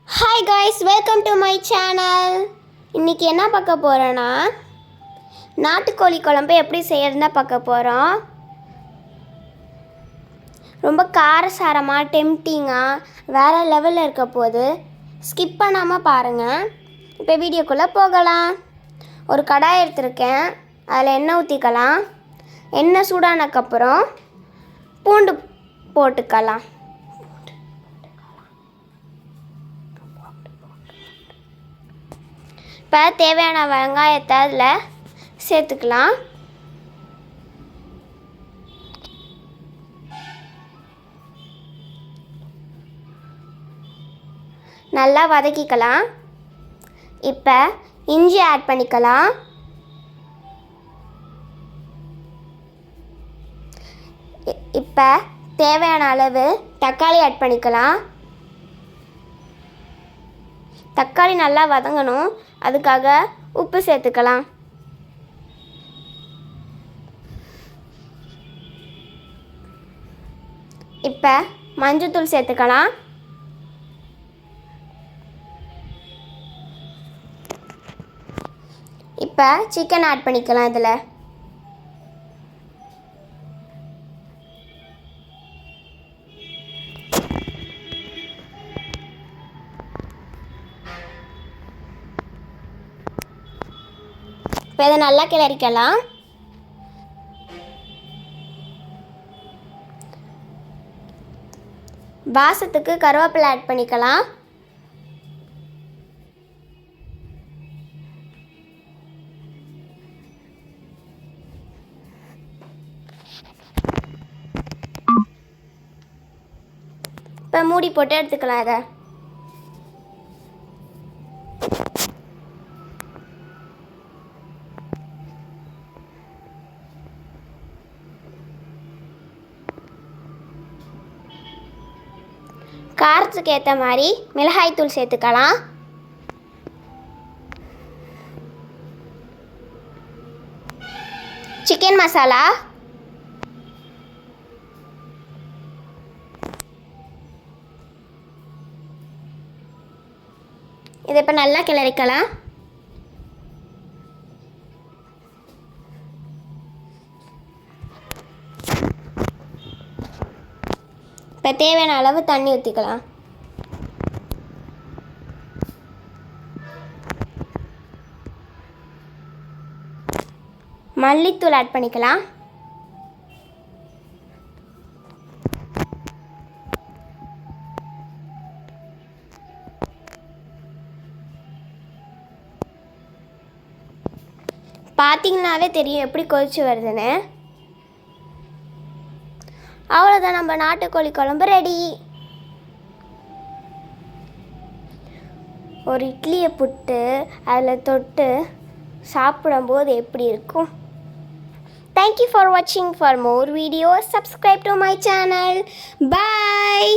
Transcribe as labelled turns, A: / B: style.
A: Hi guys, welcome to my channel. இன்றைக்கி என்ன பார்க்க போகிறோன்னா, நாட்டுக்கோழி குழம்பு எப்படி செய்யறதுன்னா பார்க்க போகிறோம். ரொம்ப காரசாரமாக டெம்டிங்காக வேறு லெவலில் இருக்க போது ஸ்கிப் பண்ணாமல் பாருங்கள். இப்போ வீடியோக்குள்ளே போகலாம். ஒரு கடாய் எடுத்துருக்கேன், அதில் எண்ணெய் ஊற்றிக்கலாம். எண்ணெய் சூடானதுக்கப்புறம் பூண்டு போட்டுக்கலாம். இப்போ தேவையான வெங்காயத்தை அதில் சேர்த்துக்கலாம். நல்லா வதக்கிக்கலாம். இப்போ இஞ்சி ஆட் பண்ணிக்கலாம். இப்போ தேவையான அளவு தக்காளி ஆட் பண்ணிக்கலாம். தக்காளி நல்லா வதங்கணும், அதுக்காக உப்பு சேர்த்துக்கலாம். இப்போ மஞ்சள்தூள் சேர்த்துக்கலாம். இப்போ சிக்கன் ஆட் பண்ணிக்கலாம். இதில் இப்போ இதை நல்லா கிளறிக்கலாம். வாசத்துக்கு கருவேப்பிலை ஆட் பண்ணிக்கலாம். இப்போ மூடி போட்டு எடுத்துக்கலாம். இதை காரத்துக்கு ஏற்ற மாதிரி மிளகாய்த்தூள் சேர்த்துக்கலாம். சிக்கன் மசாலா, இதை இப்போ நல்லா கிளறிக்கலாம். இப்போ தேவையான அளவு தண்ணி ஊற்றிக்கலாம். மல்லித்தூள் ஆட் பண்ணிக்கலாம். பார்த்தீங்கன்னாவே தெரியும் எப்படி கொதிச்சு வருதுன்னு. அவ்வளோதான், நம்ம நாட்டுக்கோழி குழம்பு ரெடி. ஒரு இட்லியை புட்டு அதில் தொட்டு சாப்பிடும்போது எப்படி இருக்கும். Thank you for watching. For more videos, subscribe to my channel. Bye.